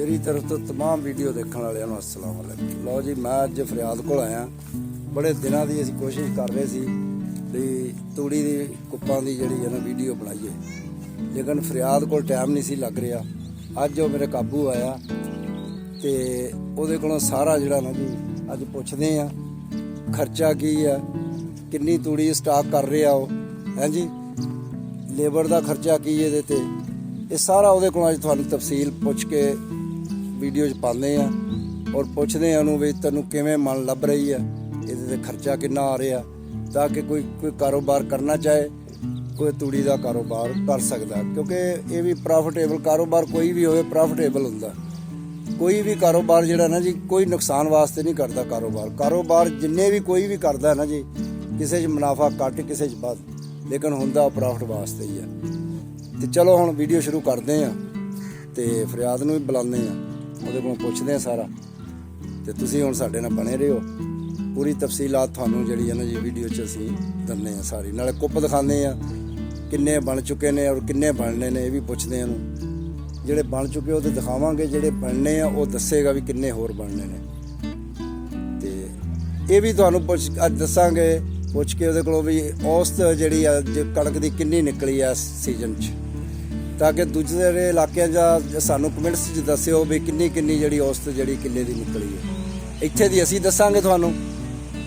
मेरी तरफ तो तमाम वीडियो देखने वाले अस्सलाम वालेकुम। लो जी, मैं अज फरियाद को आया। बड़े दिनों की असीं कोशिश कर रहे थे भी तूड़ी की कुप्पां की जिहड़ी है ना वीडियो बनाइए, लेकिन फरियाद को टाइम नहीं सी लग रहा। अज वो मेरे काबू आया तो उहदे कोलों सारा जिहड़ा ना जी अज पुछदे आ खर्चा की है, किन्नी तूड़ी स्टाक कर रहा वो है जी, लेबर का खर्चा की ये ते ये सारा वो को अज तुहानूं तफसील पुछ के वीडियो च पाने और पुछते हैं भी तेनों किवें मन लभ रही है, ये खर्चा कितना आ रहा, ताकि कोई कारोबार करना चाहे कोई तूड़ी का कारोबार कर सकता, क्योंकि ये भी प्रॉफिटेबल कारोबार कोई भी हो प्रॉफिटेबल होंदा। कोई भी कारोबार जिहड़ा ना जी कोई नुकसान वास्ते नहीं करता। कारोबार जिन्ने भी कोई भी करता ना जी, किसी मुनाफा घट किसी वध, लेकिन होंदा प्रॉफिट वास्ते ही है। तो चलो हुण वीडियो शुरू करते हैं तो फरियाद नूं भी बुलाने ਉਹਦੇ ਕੋਲੋਂ ਪੁੱਛਦੇ ਆ ਸਾਰਾ, ਤੇ ਤੁਸੀਂ ਹੁਣ ਸਾਡੇ ਨਾਲ ਬਣੇ ਰਹੋ। ਪੂਰੀ ਤਫਸੀਲਾਤ ਤੁਹਾਨੂੰ ਜਿਹੜੀ ਹੈ ਨਾ ਜੀ ਵੀਡੀਓ 'ਚ ਅਸੀਂ ਦਿੰਦੇ ਆ ਸਾਰੀ, ਨਾਲੇ ਕੁੱਪ ਦਿਖਾਉਂਦੇ ਆ ਕਿੰਨੇ ਬਣ ਚੁੱਕੇ ਨੇ ਔਰ ਕਿੰਨੇ ਬਣਨੇ ਨੇ, ਇਹ ਵੀ ਪੁੱਛਦੇ ਆ ਨੂੰ। ਜਿਹੜੇ ਬਣ ਚੁੱਕੇ ਉਹ ਤੇ ਦਿਖਾਵਾਂਗੇ, ਜਿਹੜੇ ਬਣਨੇ ਆ ਉਹ ਦੱਸੇਗਾ ਵੀ ਕਿੰਨੇ ਹੋਰ ਬਣਨੇ ਨੇ। ਤੇ ਇਹ ਵੀ ਤੁਹਾਨੂੰ ਅੱਜ ਦੱਸਾਂਗੇ ਪੁੱਛ ਕੇ ਉਹਦੇ ਕੋਲੋਂ ਵੀ ਔਸਤ ਜਿਹੜੀ ਆ ਕਣਕ ਦੀ ਕਿੰਨੀ ਨਿਕਲੀ ਆ ਇਸ ਸੀਜ਼ਨ 'ਚ, ताकि दूसरे इलाकों का सानू कमेंट्स दस्यो भी किन्नी किन्नी जी औसत जी किले की निकली है। इत्थे दी असीं दसांगे तुहानू,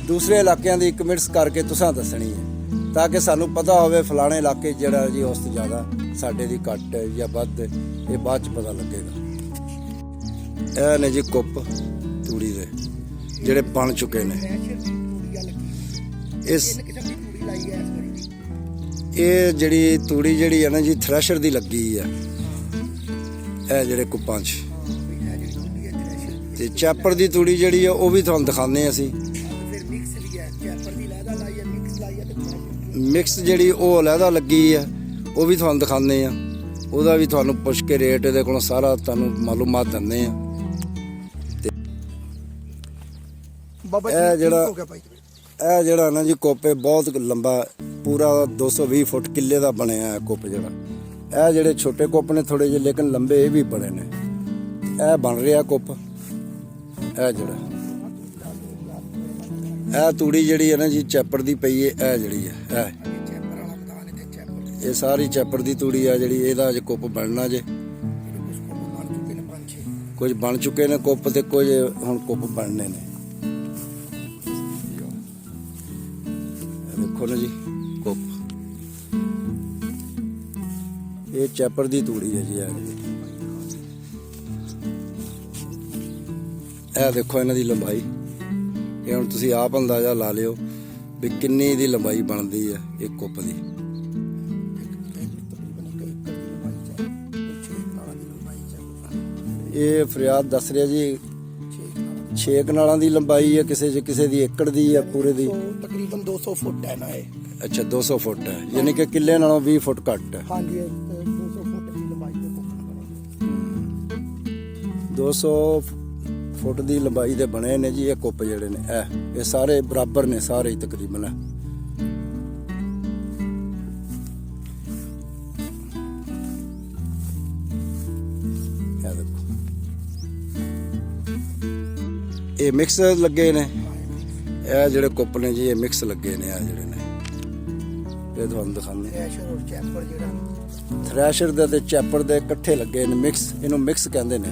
दूसरे इलाकों की कमेंट्स करके तुसां दसनी है, ताकि सानू पता होवे फलाने इलाके जिहड़ा जी औसत ज़्यादा साडे दी घट है या वध, ये बाद च पता लगेगा। यह ने जी कुप तूड़ी दे जिहड़े बन चुके ने। इस ये जिहड़ी तूड़ी जिहड़ी है ना जी थ्रैशर दी लगी है, ਇਹ ਜਿਹੜੇ ਕੁੱਪਾਂ 'ਚ। ਤੇ ਚੈਪਰ ਦੀ ਤੂੜੀ ਜਿਹੜੀ ਹੈ ਉਹ ਵੀ ਤੁਹਾਨੂੰ ਦਿਖਾਉਂਦੇ ਅਸੀਂ। ਮਿਕਸ ਜਿਹੜੀ ਉਹ ਅਲੱਗਾ ਲੱਗੀ ਹੈ ਉਹ ਵੀ ਤੁਹਾਨੂੰ ਦਿਖਾਉਂਦੇ ਆ, ਉਹਦਾ ਵੀ ਤੁਹਾਨੂੰ ਪੁੱਛ ਕੇ ਰੇਟ ਇਹਦੇ ਕੋਲੋਂ ਸਾਰਾ ਤੁਹਾਨੂੰ ਮਾਲੂਮਾਤ ਦਿੰਦੇ ਆ। ਇਹ ਜਿਹੜਾ ਨਾ ਜੀ ਕੁੱਪ ਬਹੁਤ ਲੰਬਾ, पूरा 220 फुट किले का बनया है कुप। जरा ये जोड़े छोटे कुप ने थोड़े जे, लेकिन लंबे ये भी बड़े ने। यह बन रहा कुप, यह जरा यह तूड़ी जी है ना जी चैपर की पई है। यह जी है ये सारी चैपर की तूड़ी है जी, यदा अज कुप बनना जे। कुछ बन चुके ने कुप तो कुछ हुण कुप बनने ने। देखो ना जी कुप, ये चैपर की तूड़ी है जी। यह देखो इन्हां दी लंबाई, ये हुण तुसीं आप अंदाजा ला लिओ भी किन्नी दी लंबाई बनदी है एक कुप दी। ये फरियाद दस रहा जी 6 कनालां दी लंबाई है, किसी दी एकड़ दी है पूरे दी तकरीबन 200 फुट है ना ये। अच्छा 200 फुट है, यानी कि किले नालों 20 फुट घट है। हाँ जी 200 फुट की लंबाई है। 200 फुट की लंबाई दे बने ने जी ये कुप जिहड़े ने। ये सारे बराबर ने, सारे ही तकरीबन है। ये मिक्स लगे ने, यह जिहड़े कुप ने जी ये मिक्स लगे ने। जिहड़े ने ये तुहानूं दिखाने थ्रैशर दे ते चैपर दे इकट्ठे लगे ने, मिक्स। इहनूं मिक्स कहंदे ने।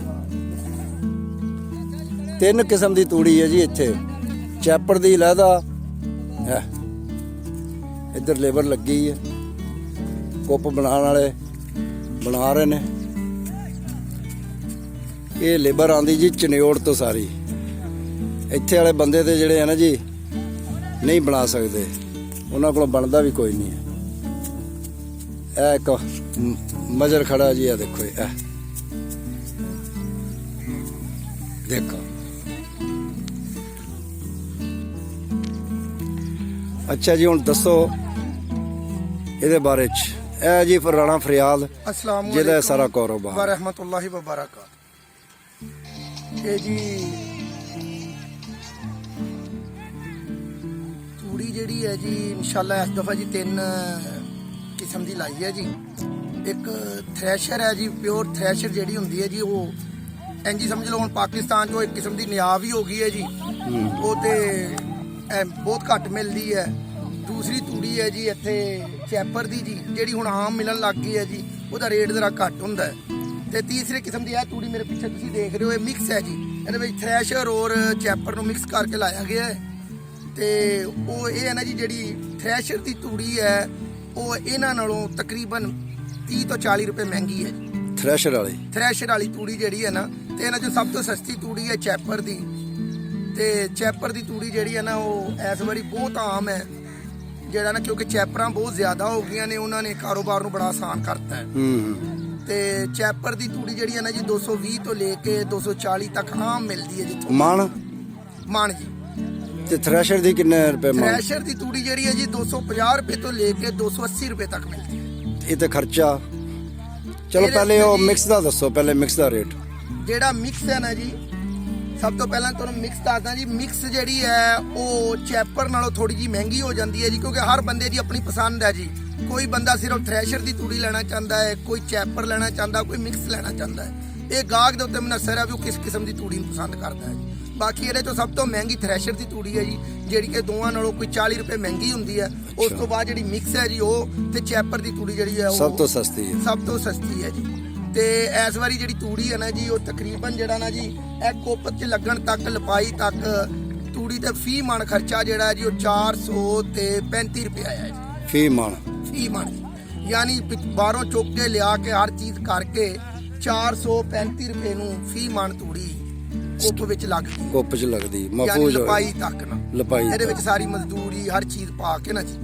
3 किस्म की तूड़ी है जी इत्थे, चैपर दी लैदा है। इधर लेबर लगी है, कुप बनाने वाले बना रहे ने। ये लेबर आंदी जी चनेौड़ तो सारी। इत्थे वाले बंदे ते जिहड़े है ना जी नहीं बना सकते, उन्हां कोलों बनदा भी कोई नहीं है। एक मजर खड़ा जी, आ देखो देखो। अच्छा जी हुण दसो इहदे बारे च। ए जी राणा फरियाद जिहदा सारा कारोबार व रहमतुल्लाहि व बरकातहू। ये जी तूड़ी जिहड़ी है जी इंशाअल्लाह इस दफा जी 3 किस्म की लाई है जी। एक थ्रैशर है जी, प्योर थ्रैशर जिहड़ी हुंदी है जी, वो ਇੰਜੀ ਸਮਝ ਲਓ ਹੁਣ ਪਾਕਿਸਤਾਨ 'ਚੋਂ ਇੱਕ ਕਿਸਮ ਦੀ ਨਿਆਬ ਹੀ ਹੋ ਗਈ ਹੈ ਜੀ। ਉਹ ਤੇ ਬਹੁਤ ਘੱਟ ਮਿਲਦੀ ਹੈ। ਦੂਸਰੀ ਤੂੜੀ ਹੈ ਜੀ ਇੱਥੇ ਚੈਪਰ ਦੀ ਜੀ, ਜਿਹੜੀ ਹੁਣ ਆਮ ਮਿਲਣ ਲੱਗ ਗਈ ਹੈ ਜੀ, ਉਹਦਾ ਰੇਟ ਜ਼ਰਾ ਘੱਟ ਹੁੰਦਾ ਹੈ। ਤੇ ਤੀਸਰੇ ਕਿਸਮ ਦੀ ਇਹ ਤੂੜੀ ਮੇਰੇ ਪਿੱਛੇ ਤੁਸੀਂ ਦੇਖ ਰਹੇ ਹੋ, ਇਹ ਮਿਕਸ ਹੈ ਜੀ। ਇਹਦੇ ਵਿੱਚ ਥ੍ਰੈਸ਼ਰ ਔਰ ਚੈਪਰ ਨੂੰ ਮਿਕਸ ਕਰਕੇ ਲਾਇਆ ਗਿਆ ਹੈ। ਤੇ ਉਹ ਇਹ ਹੈ ਨਾ ਜੀ, ਜਿਹੜੀ ਥ੍ਰੈਸ਼ਰ ਦੀ ਤੂੜੀ ਹੈ ਉਹ ਇਹਨਾਂ ਨਾਲੋਂ ਤਕਰੀਬਨ 30 ਤੋਂ 40 ਰੁਪਏ ਮਹਿੰਗੀ ਹੈ ਜੀ। ਥ੍ਰੈਸ਼ਰ ਵਾਲੀ ਤੂੜੀ ਜਿਹੜੀ ਹੈ ਨਾ, ਤੇ ਇਹਨਾਂ 'ਚੋਂ ਸਭ ਤੋਂ ਸਸਤੀ ਤੂੜੀ ਹੈ ਚੈਪਰ ਦੀ। ਤੇ ਚੈਪਰ ਦੀ ਤੂੜੀ ਜਿਹੜੀ ਹੈ ਨਾ, ਉਹ ਇਸ ਵਾਰੀ ਬਹੁਤ ਆਮ ਹੈ ਜਿਹੜਾ ਨਾ, ਕਿਉਂਕਿ ਚੈਪਰਾਂ ਬਹੁਤ ਜ਼ਿਆਦਾ ਹੋ ਗਈਆਂ ਨੇ, ਉਹਨਾਂ ਨੇ ਕਾਰੋਬਾਰ ਨੂੰ ਬੜਾ ਆਸਾਨ ਕਰਤਾ ਹੈ। ਤੇ ਚੈਪਰ ਦੀ ਤੂੜੀ ਜਿਹੜੀ ਹੈ ਨਾ ਜੀ, 220 ਤੋਂ ਲੈ ਕੇ 240 ਤੱਕ ਆਮ ਮਿਲਦੀ ਹੈ ਜਿੱਥੋਂ ਮਾਣ ਜੀ। ਤੇ ਥ੍ਰੈਸ਼ਰ ਦੀ ਕਿੰਨੇ ਰੁਪਏ ਥ੍ਰੈਸ਼ਰ ਦੀ ਤੂੜੀ ਜਿਹੜੀ ਹੈ ਜੀ 250 ਰੁਪਏ ਤੋਂ ਲੈ ਕੇ 280 ਰੁਪਏ ਤੱਕ ਮਿਲਦੀ ਹੈ। ਇਹ ਤੇ ਖਰਚਾ। ਚਲੋ ਪਹਿਲੇ ਉਹ ਮਿਕਸ ਦਾ ਦੱਸੋ, ਪਹਿਲੇ ਮਿਕਸ ਦਾ ਰੇਟ। ਜਿਹੜਾ ਮਿਕਸ ਹੈ ਨਾ ਜੀ, ਸਭ ਤੋਂ ਪਹਿਲਾਂ ਤੁਹਾਨੂੰ ਮਿਕਸ ਦੱਸਦਾ ਜੀ। ਮਿਕਸ ਜਿਹੜੀ ਹੈ ਉਹ ਚੈਪਰ ਨਾਲੋਂ ਥੋੜੀ ਜੀ ਮਹਿੰਗੀ ਹੋ ਜਾਂਦੀ ਹੈ ਜੀ, ਕਿਉਂਕਿ ਹਰ ਬੰਦੇ ਦੀ ਆਪਣੀ ਪਸੰਦ ਹੈ ਜੀ। ਕੋਈ ਬੰਦਾ ਸਿਰਫ ਥ੍ਰੈਸ਼ਰ ਦੀ ਤੂੜੀ ਲੈਣਾ ਚਾਹੁੰਦਾ ਹੈ, ਕੋਈ ਚੈਪਰ ਲੈਣਾ ਚਾਹੁੰਦਾ, ਕੋਈ ਮਿਕਸ ਲੈਣਾ ਚਾਹੁੰਦਾ ਹੈ। ਇਹ ਗਾਹਕ ਦੇ ਉੱਤੇ ਮਨਸਰ ਹੈ ਵੀ ਉਹ ਕਿਸ ਕਿਸਮ ਦੀ ਤੂੜੀ ਨੂੰ ਪਸੰਦ ਕਰਦਾ ਹੈ। ਬਾਕੀ ਇਹਦੇ ਤੋਂ ਸਭ ਤੋਂ ਮਹਿੰਗੀ ਥ੍ਰੈਸ਼ਰ ਦੀ ਤੂੜੀ ਹੈ ਜੀ, ਜਿਹੜੀ ਕਿ ਦੋਵਾਂ ਨਾਲੋਂ ਕੋਈ 40 ਰੁਪਏ ਮਹਿੰਗੀ ਹੁੰਦੀ ਹੈ। ਉਸ ਤੋਂ ਬਾਅਦ ਜਿਹੜੀ ਮਿਕਸ ਹੈ ਜੀ, ਉਹ ਤੇ ਚੈਪਰ ਦੀ ਤੂੜੀ ਜਿਹੜੀ ਹੈ ਉਹ ਸਭ ਤੋਂ ਸਸਤੀ ਹੈ ਜੀ। ਤੇ ਇਸ ਵਾਰੀ ਜਿਹੜੀ ਤੂੜੀ ਹੈ ਨਾ ਜੀ, ਉਹ ਤਕਰੀਬਨ ਜਿਹੜਾ ਨਾ ਜੀ, ਇਹ ਕੁੱਪ 'ਚ ਲੱਗਣ ਤੱਕ, ਲਪਾਈ ਤੱਕ ਤੂੜੀ ਤੇ ਫੀ ਮਣ ਖਰਚਾ ਜਿਹੜਾ ਹੈ ਜੀ, ਉਹ 435 ਰੁਪਏ ਆਇਆ ਜੀ। ਫੀ ਮਣ ਯਾਨੀ ਬਾਹਰੋਂ ਚੁੱਕ ਕੇ ਲਿਆ ਕੇ ਹਰ ਚੀਜ਼ ਕਰਕੇ 435 ਰੁਪਏ ਨੂੰ ਫੀ ਮਣ ਤੂੜੀ ਕੁੱਪ ਵਿੱਚ ਲੱਗਦੀ ਮਹਫੂਜ਼ ਲਪਾਈ ਤੱਕ ਨਾ। ਇਹਦੇ ਵਿੱਚ ਸਾਰੀ ਮਜ਼ਦੂਰੀ ਹਰ ਚੀਜ਼ ਪਾ ਕੇ ਨਾ ਜੀ।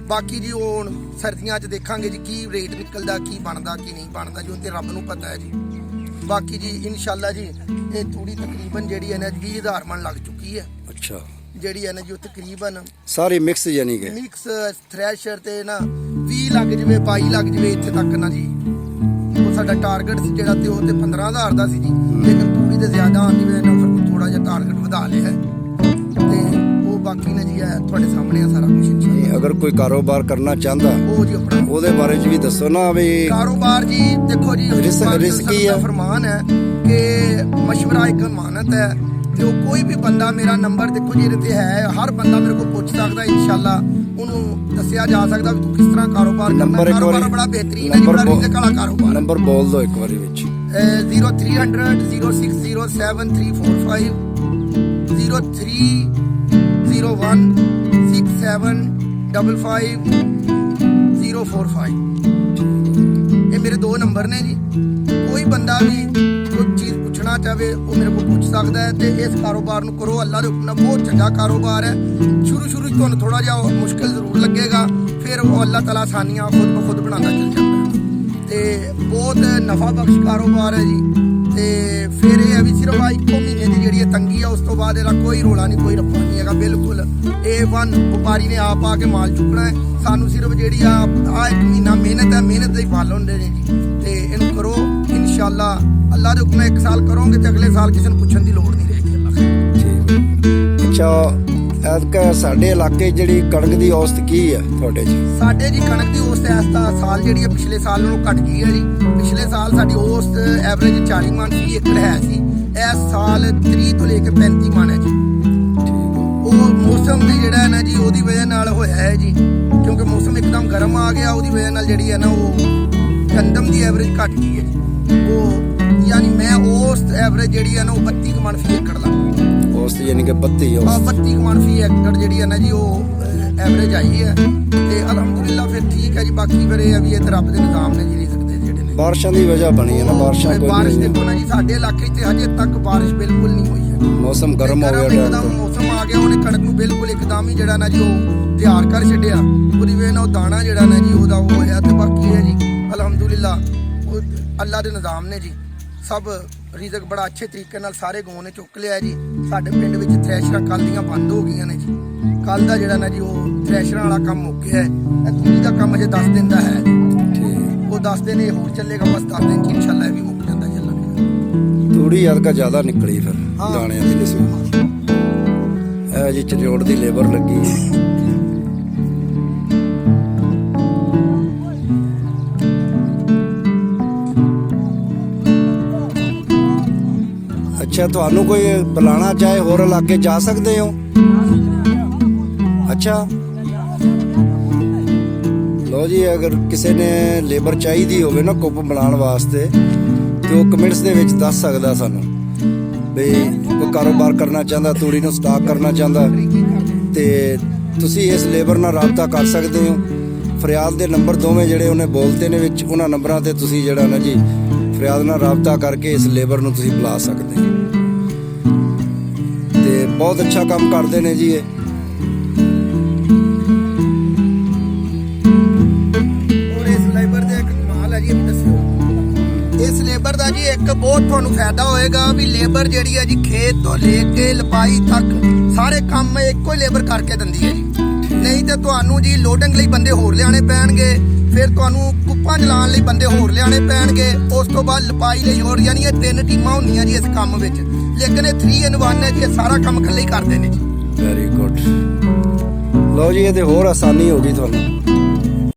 ਬਾਕੀ ਜੀ ਉਹ ਹੁਣ ਸਰਦੀਆਂ 'ਚ ਦੇਖਾਂਗੇ ਜੀ ਕੀ ਰੇਟ ਨਿਕਲਦਾ, ਕੀ ਬਣਦਾ, ਕੀ ਨਹੀਂ ਬਣਦਾ ਜੀ, ਉਹ ਤੇ ਰੱਬ ਨੂੰ ਪਤਾ ਹੈ ਜੀ। ਬਾਕੀ ਜੀ ਇਨਸ਼ਾਅੱਲਾ ਜੀ ਇਹ ਤੂੜੀ ਤਕਰੀਬਨ ਜਿਹੜੀ ਹੈ ਨਾ 20,000 ਮਣ ਲੱਗ ਚੁੱਕੀ ਹੈ। ਅੱਛਾ। ਜਿਹੜੀ ਹੈ ਨਾ ਜੀ ਉਹ ਤਕਰੀਬਨ ਸਾਰੀ ਮਿਕਸ ਯਾਨੀ ਕਿ ਮਿਕਸ ਥ੍ਰੈਸ਼ਰ ਤੇ ਨਾ 20 ਲੱਗ ਜਵੇ, 22 ਲੱਗ ਜਵੇ, ਇੱਥੇ ਤੱਕ ਨਾ ਜੀ। ਉਹ ਸਾਡਾ ਟਾਰਗੇਟ ਸੀ ਜਿਹੜਾ, ਤੇ ਉਹ ਤੇ 15,000 ਦਾ ਸੀ ਜੀ, ਲੇਕਿਨ ਤੂੜੀ ਤੇ ਜ਼ਿਆਦਾ ਆਉਂਦੀ ਵੇ ਨਾ, ਫਿਰ ਥੋੜਾ ਜਿਹਾ ਟਾਰਗੇਟ ਵਧਾ ਲਿਆ ਤੇ ਉਹ ਬਾਕੀ ਨਾ ਜੀ ਹੈ ਤੁਹਾਡੇ ਸਾਹਮਣੇ ਆ ਸਾਰਾ ਕੁਝ। ਅਗਰ ਕੋਈ ਕਾਰੋਬਾਰ ਕਰਨਾ ਚਾਹੁੰਦਾ ਉਹ ਜੀ ਆਪਣਾ ਉਹਦੇ ਬਾਰੇ ਚ ਵੀ ਦੱਸੋ ਨਾ ਵੀ। ਕਾਰੋਬਾਰ ਜੀ ਦੇਖੋ ਜੀ, ਰਿਸਕੀ ਹੈ, ਫਰਮਾਨ ਹੈ ਕਿ ਮਸ਼ਵਰਾ ਇੱਕ ਅਮਾਨਤ ਹੈ। ਤੇ ਉਹ ਕੋਈ ਵੀ ਬੰਦਾ, ਮੇਰਾ ਨੰਬਰ ਦੇਖੋ ਜੀ ਇਹਦੇ ਤੇ ਹੈ, ਹਰ ਬੰਦਾ ਮੇਰੇ ਕੋਲ ਪੁੱਛ ਸਕਦਾ, ਇਨਸ਼ਾਅੱਲਾ ਉਹਨੂੰ ਦੱਸਿਆ ਜਾ ਸਕਦਾ ਵੀ ਤੂੰ ਕਿਸ ਤਰ੍ਹਾਂ ਕਾਰੋਬਾਰ ਕਰਨਾ। ਕਾਰੋਬਾਰ ਬੜਾ ਬਿਹਤਰੀਨ ਹੈ ਜੀ, ਬੜਾ ਰਿਜ਼ਕ ਵਾਲਾ ਕਾਰੋਬਾਰ। ਨੰਬਰ ਬੋਲ ਦਿਓ ਇੱਕ ਵਾਰੀ ਵਿੱਚ। 0300 060 7345 0301 6755 045। ਇਹ ਮੇਰੇ ਦੋ ਨੰਬਰ ਨੇ ਜੀ। ਕੋਈ ਬੰਦਾ ਵੀ ਕੋਈ ਚੀਜ਼ ਪੁੱਛਣਾ ਚਾਹਵੇ ਉਹ ਮੇਰੇ ਕੋਲ ਪੁੱਛ ਸਕਦਾ ਹੈ। ਤੇ ਇਸ ਕਾਰੋਬਾਰ ਨੂੰ ਕਰੋ, ਅੱਲਾ ਦੇ ਹੁਕਮ ਨਾਲ ਬਹੁਤ ਚੰਗਾ ਕਾਰੋਬਾਰ ਹੈ। ਸ਼ੁਰੂ ਤੁਹਾਨੂੰ ਥੋੜਾ ਜਿਹਾ ਮੁਸ਼ਕਿਲ ਜ਼ਰੂਰ ਲੱਗੇਗਾ, ਫਿਰ ਉਹ ਅੱਲਾ ਤਾਲਾ ਆਸਾਨੀਆਂ ਖੁਦ ਬ ਖੁਦ ਬਣਾਉਂਦਾ ਚੱਲ ਜਾਂਦਾ ਤੇ ਬਹੁਤ ਨਫਾ ਬਖਸ਼ ਕਾਰੋਬਾਰ ਹੈ ਜੀ। ਤੇ ਫਿਰ ਇਹ ਹੈ ਵੀ ਸਿਰਫ ਇੱਕੋ ਮਹੀਨੇ ਦੀ ਜਿਹੜੀ ਤੰਗੀ ਆ, ਉਸ ਤੋਂ ਬਾਅਦ ਇਹਦਾ ਕੋਈ ਰੋਲਾ ਨਹੀਂ, ਕੋਈ ਰੱਫਾ ਨਹੀਂ ਹੈਗਾ। ਬਿਲਕੁਲ A1 ਵਪਾਰੀ ਨੇ ਆਪ ਆ ਕੇ ਮਾਲ ਚੁੱਕਣਾ ਹੈ। ਸਾਨੂੰ ਸਿਰਫ ਜਿਹੜੀ ਆ ਇੱਕ ਮਹੀਨਾ ਮਿਹਨਤ ਹੈ, ਮਿਹਨਤ ਦੇ ਫਲ ਹੁੰਦੇ ਨੇ ਜੀ। ਤੇ ਇਹਨੂੰ ਕਰੋ ਇਨਸ਼ਾਅੱਲਾ, ਅੱਲਾ ਦੇ ਹੁਕਮ ਨਾਲ 1 ਸਾਲ ਕਰੋਗੇ ਤੇ ਅਗਲੇ ਸਾਲ ਕਿਸੇ ਨੂੰ ਪੁੱਛਣ ਦੀ ਲੋੜ ਨਹੀਂ ਰਹੇਗੀ। ਅੱਲਾ ਅੱਛਾ। ਐਤਕਾਂ ਸਾਡੇ ਇਲਾਕੇ ਜਿਹੜੀ ਕਣਕ ਦੀ ਔਸਤ ਕੀ ਹੈ ਤੁਹਾਡੇ 'ਚ? ਸਾਡੇ ਜੀ ਕਣਕ ਦੀ ਔਸਤ ਇਸ ਸਾਲ ਜਿਹੜੀ ਹੈ ਪਿਛਲੇ ਸਾਲ ਨਾਲੋਂ ਘਟ ਗਈ ਹੈ ਜੀ। ਪਿਛਲੇ ਸਾਲ ਸਾਡੀ ਔਸਤ ਐਵਰੇਜ 40 ਮਣ ਫੀ ਏਕੜ ਹੈ ਸੀ। ਇਸ ਸਾਲ 30 ਤੋਂ ਲੈ ਕੇ 35 ਮਣ ਹੈ ਜੀ। ਉਹ ਮੌਸਮ ਦੀ ਜਿਹੜਾ ਹੈ ਨਾ ਜੀ, ਉਹਦੀ ਵਜ੍ਹਾ ਨਾਲ ਹੋਇਆ ਹੈ ਜੀ, ਕਿਉਂਕਿ ਮੌਸਮ ਇੱਕਦਮ ਗਰਮ ਆ ਗਿਆ, ਉਹਦੀ ਵਜ੍ਹਾ ਨਾਲ ਜਿਹੜੀ ਹੈ ਨਾ ਉਹ ਗੰਦਮ ਦੀ ਐਵਰੇਜ ਘਟ ਗਈ ਹੈ ਜੀ। ਉਹ ਯਾਨੀ ਮੈਂ ਔਸਤ ਐਵਰੇਜ ਜਿਹੜੀ ਹੈ ਨਾ ਉਹ 32 ਮਣ ਫੀ ਏਕੜ ਲਾ ਔਸਤ ਯਾਨੀ ਕਿ 32 ਮਣ ਫੀ ਏਕੜ ਜਿਹੜੀ ਹੈ ਨਾ ਜੀ ਉਹ ਐਵਰੇਜ ਆਈ ਹੈ। ਤੇ ਅਲਹਮਦੁਲਿਲਾ ਫਿਰ ਠੀਕ ਹੈ ਜੀ। ਬਾਕੀ ਫਿਰ ਇਹ ਹੈ ਵੀ ਇਹ ਤਾਂ ਰੱਬ ਦੇ ਨਿਜ਼ਾਮ ਨੇ ਜੀ, ਸਕਦੇ ਜਿਹੜੇ ਨੇ ਬਾਰਿਸ਼ਾਂ ਦੀ ਵਜ੍ਹਾ ਬਣੀ ਹੈ ਨਾ। ਬਾਰਿਸ਼ ਦੇਖੋ ਨਾ ਜੀ, ਸਾਡੇ ਇਲਾਕੇ 'ਚ ਹਜੇ ਤੱਕ ਬਾਰਿਸ਼ ਬਿਲਕੁਲ ਨਹੀਂ ਹੋਈ ਹੈ। ਮੌਸਮ ਗਰਮ ਹੋ ਗਿਆ, ਇੱਕਦਮ ਮੌਸਮ ਆ ਗਿਆ, ਉਹਨੇ ਕਣਕ ਨੂੰ ਬਿਲਕੁਲ ਇੱਕਦਮ ਹੀ ਜਿਹੜਾ ਨਾ ਜੀ ਉਹ ਤਿਆਰ ਕਰ ਛੱਡਿਆ। ਉਹਦੀ ਵਜ੍ਹਾ ਨਾਲ ਉਹ ਦਾਣਾ ਜਿਹੜਾ ਨਾ ਜੀ ਉਹਦਾ ਉਹ ਹੋਇਆ। ਤੇ ਬਾਕੀ ਹੈ ਜੀ ਅਲਹਮਦੁਲਿਲਾ ਅੱਲਾ ਦੇ ਨਿਜ਼ਾਮ ਨੇ ਜੀ। ਸਭ ਰਿਜ਼ਕ ਬੜਾ ਅੱਛੇ ਤਰੀਕੇ ਨਾਲ ਸਾਰੇ ਗਾਉਂ ਨੇ ਚੁੱਕ ਲਿਆ ਜੀ। ਸਾਡੇ ਪਿੰਡ ਵਿੱਚ ਥ੍ਰੈਸ਼ਰਾਂ ਕੱਲ੍ਹ ਦੀਆਂ ਬੰਦ ਹੋ ਗਈਆਂ ਨੇ ਜੀ। ਕੱਲ ਦਾ ਜਿਹੜਾ ਨਾ ਜੀ ਉਹ ਥ੍ਰੈਸ਼ਰਾਂ ਵਾਲਾ ਕੰਮ ਮੁੱਕ ਗਿਆ ਹੈ। ਇਹ ਤੂੜੀ ਦਾ ਕੰਮ ਅਜੇ 10 ਦਿਨ ਦਾ ਹੈ ਜੀ। ਉਹ 10 ਦਿਨ ਇਹ ਹੋਰ ਚੱਲੇਗਾ, ਬਸ 10 ਦਿਨ ਚ ਇਨਸ਼ਾਅੱਲਾ ਇਹ ਵੀ ਮੁੱਕ ਜਾਂਦਾ ਜੀ। ਅੱਲਾ ਨੇ ਤੂੜੀ ਐਤਕਾਂ ਜ਼ਿਆਦਾ ਨਿਕਲੀ ਫਿਰ ਦਾਣਿਆਂ ਦੀ ਨਿਸਬਤ। ਇਹ ਜੀ ਚਰਿਓੜ ਦੀ ਲੇਬਰ ਲੱਗੀ। ਅੱਛਾ, ਤੁਹਾਨੂੰ ਕੋਈ ਬੁਲਾਣਾ ਚਾਹੇ ਹੋਰ ਇਲਾਕੇ ਜਾ ਸਕਦੇ ਹੋ? ਅੱਛਾ, ਲੋ ਜੀ, ਅਗਰ ਕਿਸੇ ਨੇ ਲੇਬਰ ਚਾਹੀਦੀ ਹੋਵੇ ਨਾ ਕੁੱਪ ਬਣਾਉਣ ਵਾਸਤੇ ਤੇ ਉਹ ਕਮੈਂਟਸ ਦੇ ਵਿੱਚ ਦੱਸ ਸਕਦਾ ਸਾਨੂੰ ਬਈ ਕੋਈ ਕਾਰੋਬਾਰ ਕਰਨਾ ਚਾਹੁੰਦਾ, ਤੂੜੀ ਨੂੰ ਸਟਾਕ ਕਰਨਾ ਚਾਹੁੰਦਾ, ਤੇ ਤੁਸੀਂ ਇਸ ਲੇਬਰ ਨਾਲ ਰਾਬਤਾ ਕਰ ਸਕਦੇ ਹੋ। ਫਰਿਆਦ ਦੇ ਨੰਬਰ ਦੋਵੇਂ ਜਿਹੜੇ ਉਹਨੇ ਬੋਲਤੇ ਨੇ ਵਿੱਚ, ਉਹਨਾਂ ਨੰਬਰਾਂ ਤੇ ਤੁਸੀਂ ਜਿਹੜਾ ਨਾ ਜੀ ਫਰਿਆਦ ਨਾਲ ਰਾਬਤਾ ਕਰਕੇ ਇਸ ਲੇਬਰ ਨੂੰ ਤੁਸੀਂ ਬੁਲਾ ਸਕਦੇ ਹੋ। ਤੇ ਬਹੁਤ ਅੱਛਾ ਕੰਮ ਕਰਦੇ ਨੇ ਜੀ ਇਹ। ਇਸ ਲੇਬਰ ਦਾ ਜੀ ਇੱਕ ਬਹੁਤ ਤੁਹਾਨੂੰ ਫਾਇਦਾ ਹੋਏਗਾ ਵੀ ਲੇਬਰ ਜਿਹੜੀ ਹੈ ਜੀ ਖੇਤ ਤੋਂ ਲੈ ਕੇ ਲਪਾਈ ਤੱਕ ਸਾਰੇ ਕੰਮ ਇੱਕੋ ਹੀ ਲੇਬਰ ਕਰਕੇ ਦਿੰਦੀ ਹੈ ਜੀ। ਨਹੀਂ ਤੇ ਤੁਹਾਨੂੰ ਜੀ ਲੋਡਿੰਗ ਲਈ ਬੰਦੇ ਹੋਰ ਲਿਆਣੇ ਪੈਣਗੇ, ਫਿਰ ਤੁਹਾਨੂੰ ਕੁੱਪਾਂ ਚਲਾਉਣ ਲਈ ਬੰਦੇ ਹੋਰ ਲਿਆਣੇ ਪੈਣਗੇ, ਉਸ ਤੋਂ ਬਾਅਦ ਲਪਾਈ ਲਈ ਹੋਰ, ਯਾਨੀ ਇਹ 3 ਟੀਮਾਂ ਹੁੰਦੀਆਂ ਜੀ ਇਸ ਕੰਮ ਵਿੱਚ। ਲੇਕਿਨ ਇਹ 3 in 1 ਹੈ ਜੀ, ਇਹ ਸਾਰਾ ਕੰਮ ਇਕੱਲੇ ਹੀ ਕਰਦੇ ਨੇ ਜੀ। Very good. ਲਓ ਜੀ, ਇਹ ਤੇ ਹੋਰ ਆਸਾਨੀ ਹੋ ਗਈ ਤੁਹਾਨੂੰ।